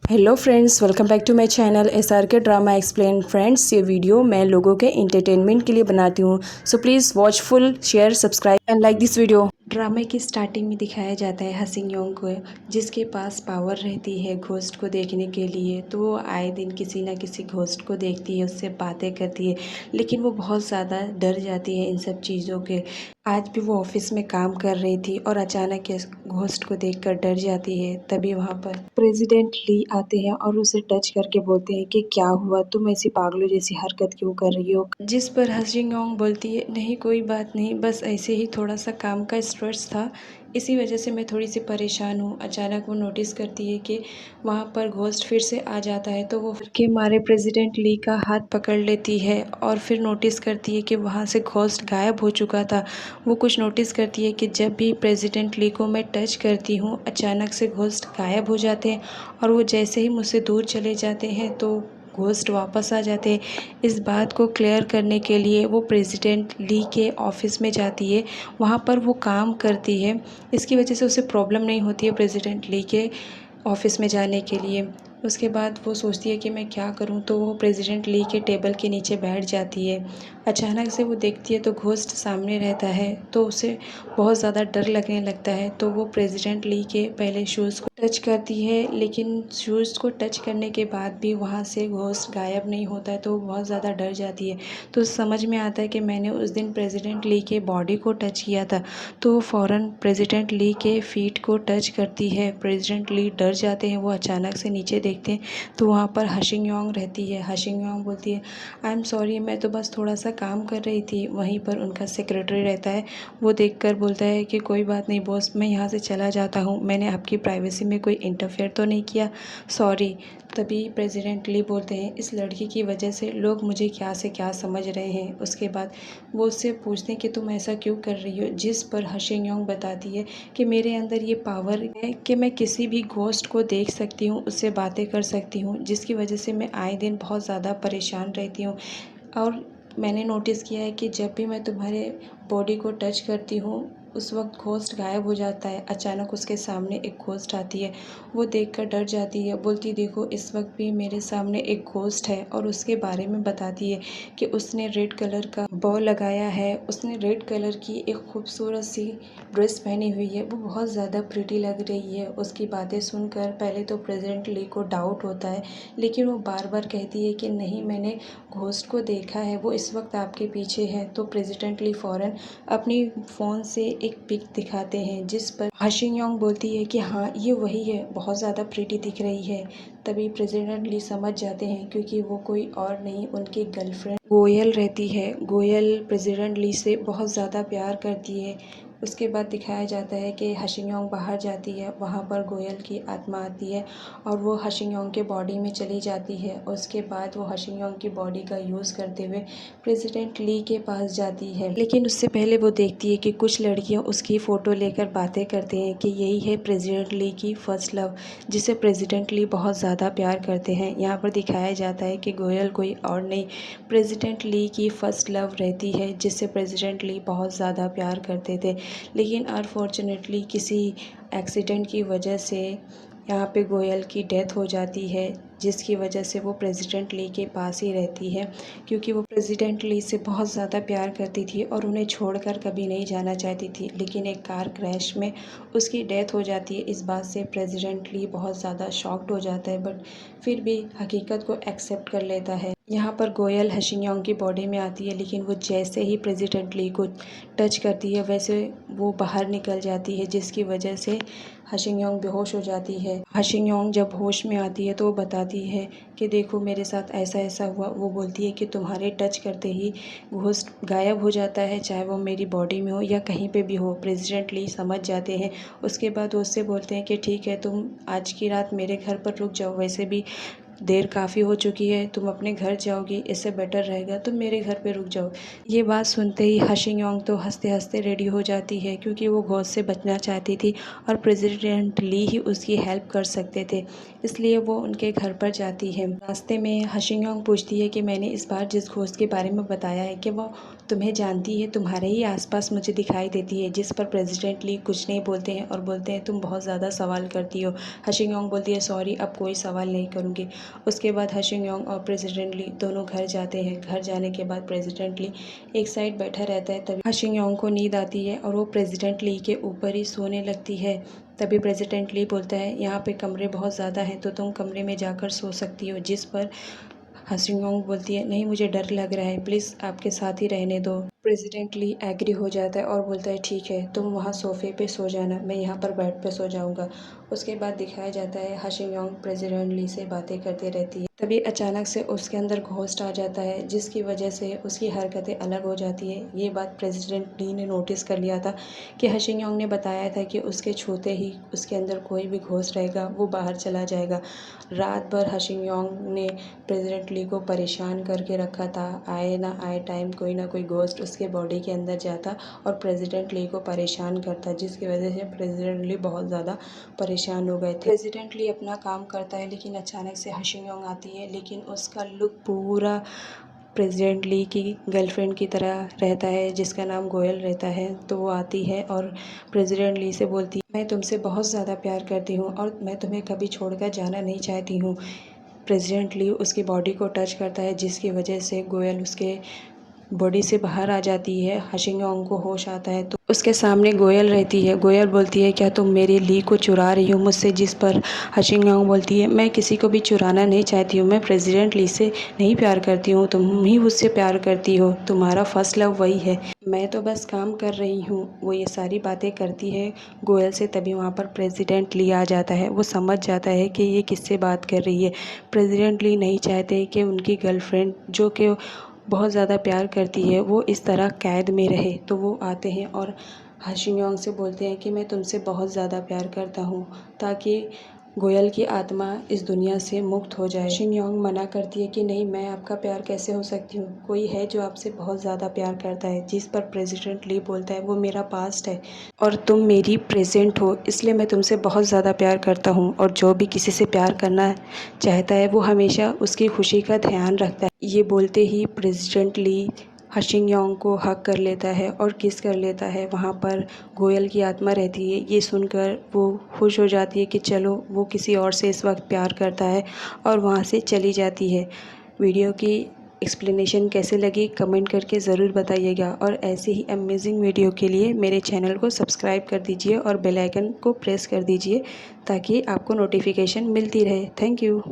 Hello friends, welcome back to my channel SRK drama explain. Friends, ये video मैं लोगों के एंटरटेनमेंट के लिए बनाती हूँ, so please watch full, share, subscribe and like this video. ड्रामे की स्टार्टिंग में दिखाया जाता है हसिंग योंग को, जिसके पास पावर रहती है घोस्ट को देखने के लिए। तो वो आए दिन किसी ना किसी घोस्ट को देखती है, उससे बातें करती है, लेकिन वो बहुत ज़्यादा डर जाती है इन सब चीज़ों के। आज भी वो ऑफिस में काम कर रही थी और अचानक इस घोस्ट को देखकर डर जाती है। तभी वहाँ पर प्रेसिडेंट ली आते हैं और उसे टच करके बोलते हैं कि क्या हुआ, तुम ऐसी पागलों जैसी हरकत क्यों कर रही हो। जिस पर हसिंग योंग बोलती है, नहीं कोई बात नहीं, बस ऐसे ही थोड़ा सा काम का स्ट्रेस था, इसी वजह से मैं थोड़ी सी परेशान हूँ। अचानक वो नोटिस करती है कि वहाँ पर घोस्ट फिर से आ जाता है, तो वो डर के मारे प्रेसिडेंट ली का हाथ पकड़ लेती है और फिर नोटिस करती है कि वहाँ से घोस्ट गायब हो चुका था। वो कुछ नोटिस करती है कि जब भी प्रेसिडेंट ली को मैं टच करती हूँ, अचानक से घोस्ट गायब हो जाते हैं और वो जैसे ही मुझसे दूर चले जाते हैं तो घोस्ट वापस आ जाते हैं। इस बात को क्लियर करने के लिए वो प्रेसिडेंट ली के ऑफिस में जाती है, वहाँ पर वो काम करती है। इसकी वजह से उसे प्रॉब्लम नहीं होती है प्रेसिडेंट ली के ऑफिस में जाने के लिए। उसके बाद वो सोचती है कि मैं क्या करूं, तो वो प्रेसिडेंट ली के टेबल के नीचे बैठ जाती है। अचानक से वो देखती है तो घोस्ट सामने रहता है, तो उसे बहुत ज़्यादा डर लगने लगता है। तो वो प्रेसिडेंट ली के पहले शूज़ को टच करती है, लेकिन शूज़ को टच करने के बाद भी वहाँ से घोस्ट गायब नहीं होता है, तो वो बहुत ज़्यादा डर जाती है। तो समझ में आता है कि मैंने उस दिन प्रेसिडेंट ली के बॉडी को टच किया था। तो वो फ़ौरन प्रेसिडेंट ली के फीट को टच करती है। प्रेसिडेंट ली डर जाते हैं, वो अचानक से नीचे देखते हैं तो वहाँ पर हसिंग योंग रहती है। हसिंग योंग बोलती है, आई एम सॉरी, मैं तो बस थोड़ा सा काम कर रही थी। वहीं पर उनका सेक्रेटरी रहता है, वो देखकर बोलता है कि कोई बात नहीं बॉस, मैं यहाँ से चला जाता हूँ, मैंने आपकी प्राइवेसी में कोई इंटरफेयर तो नहीं किया, सॉरी। तभी प्रेसिडेंट ली बोलते हैं, इस लड़की की वजह से लोग मुझे क्या से क्या समझ रहे हैं। उसके बाद वो उससे पूछते हैं कि तुम ऐसा क्यों कर रही हो, जिस पर हसिंग योंग बताती है कि मेरे अंदर ये पावर है कि मैं किसी भी घोस्ट को देख सकती हूँ, उससे बातें कर सकती हूँ, जिसकी वजह से मैं आए दिन बहुत ज़्यादा परेशान रहती हूँ। और मैंने नोटिस किया है कि जब भी मैं तुम्हारे बॉडी को टच करती हूँ, उस वक्त घोस्ट गायब हो जाता है। अचानक उसके सामने एक घोस्ट आती है, वो देखकर डर जाती है, बोलती देखो इस वक्त भी मेरे सामने एक घोस्ट है। और उसके बारे में बताती है कि उसने रेड कलर का बॉ लगाया है, उसने रेड कलर की एक खूबसूरत सी ड्रेस पहनी हुई है, वो बहुत ज़्यादा प्रिटी लग रही है। उसकी बातें सुनकर पहले तो प्रेसिडेंट ली को डाउट होता है, लेकिन वो बार बार कहती है कि नहीं, मैंने घोस्ट को देखा है, वो इस वक्त आपके पीछे है। तो प्रेसिडेंट ली फ़ौरन अपनी फ़ोन से एक पिक दिखाते हैं, जिस पर हसिंग योंग बोलती है कि हाँ ये वही है, बहुत ज़्यादा प्रिटी दिख रही है। तभी प्रेसिडेंट ली समझ जाते हैं, क्योंकि वो कोई और नहीं, उनकी गर्लफ्रेंड गोयल रहती है। गोयल प्रेसिडेंट ली से बहुत ज़्यादा प्यार करती है। उसके बाद दिखाया जाता है कि हसिंग योंग बाहर जाती है, वहाँ पर गोयल की आत्मा आती है और वो हसिंग योंग के बॉडी में चली जाती है। उसके बाद वो हसिंग योंग की बॉडी का यूज़ करते हुए प्रेसिडेंट ली के पास जाती है, लेकिन उससे पहले वो देखती है कि कुछ लड़कियां उसकी फ़ोटो लेकर बातें करते हैं कि यही है प्रेसिडेंट ली की फ़र्स्ट लव, जिसे प्रेसिडेंट ली बहुत ज़्यादा प्यार करते हैं। यहाँ पर दिखाया जाता है कि गोयल कोई और नहीं, प्रेसिडेंट ली की फ़र्स्ट लव रहती है, जिससे प्रेसिडेंट ली बहुत ज़्यादा प्यार करते थे। लेकिन अनफॉर्चुनेटली किसी एक्सीडेंट की वजह से यहाँ पे गोयल की डेथ हो जाती है, जिसकी वजह से वो प्रेसिडेंट ली के पास ही रहती है, क्योंकि वो प्रेसिडेंट ली से बहुत ज़्यादा प्यार करती थी और उन्हें छोड़कर कभी नहीं जाना चाहती थी। लेकिन एक कार क्रैश में उसकी डेथ हो जाती है। इस बात से प्रेसिडेंट ली बहुत ज़्यादा शॉक्ड हो जाता है, बट फिर भी हकीकत को एक्सेप्ट कर लेता है। यहाँ पर गोयल हसिंग योंग की बॉडी में आती है, लेकिन वो जैसे ही प्रेसिडेंट ली को टच करती है वैसे वो बाहर निकल जाती है, जिसकी वजह से हसिंग योंग बेहोश हो जाती है। हसिंग योंग जब होश में आती है तो वो बताती है कि देखो मेरे साथ ऐसा ऐसा हुआ। वो बोलती है कि तुम्हारे टच करते ही घोस्ट गायब हो जाता है, चाहे वो मेरी बॉडी में हो या कहीं पे भी हो। प्रेसिडेंट ली समझ जाते हैं। उसके बाद वो उससे बोलते हैं कि ठीक है, तुम आज की रात मेरे घर पर रुक जाओ, वैसे भी देर काफ़ी हो चुकी है, तुम अपने घर जाओगी, इससे बेटर रहेगा तुम मेरे घर पे रुक जाओ। ये बात सुनते ही हाशिंग तो हंसते हंसते रेडी हो जाती है, क्योंकि वो घोस्ट से बचना चाहती थी और प्रेसिडेंट ली ही उसकी हेल्प कर सकते थे, इसलिए वो उनके घर पर जाती है। रास्ते में हाशिंग पूछती है कि मैंने इस बार जिस घोस्ट के बारे में बताया है कि वो तुम्हें जानती है, तुम्हारे ही आसपास मुझे दिखाई देती है। जिस पर प्रेसिडेंट ली कुछ नहीं बोलते हैं और बोलते हैं तुम बहुत ज़्यादा सवाल करती हो। हाशिंग बोलती है सॉरी, अब कोई सवाल नहीं करूँगी। उसके बाद हाशिंग और प्रेसिडेंट ली दोनों घर जाते हैं। घर जाने के बाद प्रेसिडेंट ली एक साइड बैठा रहता है। तभी हाशिंग को नींद आती है और वो प्रेसिडेंट ली के ऊपर ही सोने लगती है। तभी प्रेसिडेंट ली बोलता है यहाँ पे कमरे बहुत ज़्यादा हैं, तो तुम कमरे में जाकर सो सकती हो। जिस पर हाशिंग बोलती है नहीं, मुझे डर लग रहा है, प्लीज़ आपके साथ ही रहने दो। प्रेसिडेंट ली एग्री हो जाता है और बोलता है ठीक है, तुम वहाँ सोफ़े पे सो जाना, मैं यहाँ पर बेड पे सो जाऊँगा। उसके बाद दिखाया जाता है हाशिंग प्रेसिडेंट ली से बातें करते रहती है। तभी अचानक से उसके अंदर घोस्ट आ जाता है, जिसकी वजह से उसकी हरकतें अलग हो जाती है। ये बात प्रेसिडेंट ली ने नोटिस कर लिया था कि हाशिंग ने बताया था कि उसके छूते ही उसके अंदर कोई भी घोस्ट रहेगा वो बाहर चला जाएगा। रात भर हाशिंग ने प्रेसिडेंट ली को परेशान करके रखा था। आए ना आए टाइम कोई ना कोई घोस्ट उसके बॉडी के अंदर जाता और प्रेसिडेंट ली को परेशान करता, जिसकी वजह से प्रेसिडेंट ली बहुत ज़्यादा परेशान हो गए थे। प्रेसिडेंट ली अपना काम करता है, लेकिन अचानक से हाशिंग आती है, लेकिन उसका लुक पूरा प्रेसिडेंट ली की गर्लफ्रेंड की तरह रहता है, जिसका नाम गोयल रहता है। तो वो आती है और प्रेसिडेंट ली से बोलती है मैं तुमसे बहुत ज़्यादा प्यार करती हूँ और मैं तुम्हें कभी छोड़कर जाना नहीं चाहती हूँ। प्रेसिडेंट ली उसकी बॉडी को टच करता है, जिसकी वजह से गोयल उसके बॉडी से बाहर आ जाती है। हाशिंग को होश आता है तो उसके सामने गोयल रहती है। गोयल बोलती है क्या तुम मेरी ली को चुरा रही हो मुझसे? जिस पर हाशिंग बोलती है मैं किसी को भी चुराना नहीं चाहती हूँ, मैं प्रेसिडेंट ली से नहीं प्यार करती हूँ, तुम ही मुझसे प्यार करती हो, तुम्हारा फर्स्ट लव वही है, मैं तो बस काम कर रही हूँ। वो ये सारी बातें करती है गोयल से। तभी वहाँ पर प्रेसिडेंट ली आ जाता है। वो समझ जाता है कि ये किससे बात कर रही है। प्रेसिडेंट ली नहीं चाहते कि उनकी गर्लफ्रेंड जो कि बहुत ज़्यादा प्यार करती है वो इस तरह कैद में रहे। तो वो आते हैं और हाशिंग से बोलते हैं कि मैं तुमसे बहुत ज़्यादा प्यार करता हूँ, ताकि गोयल की आत्मा इस दुनिया से मुक्त हो जाए। हाशिंग मना करती है कि नहीं, मैं आपका प्यार कैसे हो सकती हूँ, कोई है जो आपसे बहुत ज़्यादा प्यार करता है। जिस पर प्रेसिडेंट ली बोलता है वो मेरा पास्ट है और तुम मेरी प्रेजेंट हो, इसलिए मैं तुमसे बहुत ज़्यादा प्यार करता हूँ और जो भी किसी से प्यार करना चाहता है वो हमेशा उसकी खुशी का ध्यान रखता है। ये बोलते ही प्रेसिडेंट ली हाशिंग को हक कर लेता है और किस कर लेता है। वहाँ पर गोयल की आत्मा रहती है। ये सुनकर वो खुश हो जाती है कि चलो वो किसी और से इस वक्त प्यार करता है और वहाँ से चली जाती है। वीडियो की एक्सप्लेनेशन कैसे लगी कमेंट करके ज़रूर बताइएगा और ऐसे ही अमेजिंग वीडियो के लिए मेरे चैनल को सब्सक्राइब कर दीजिए और बेल आइकन को प्रेस कर दीजिए ताकि आपको नोटिफिकेशन मिलती रहे। Thank you.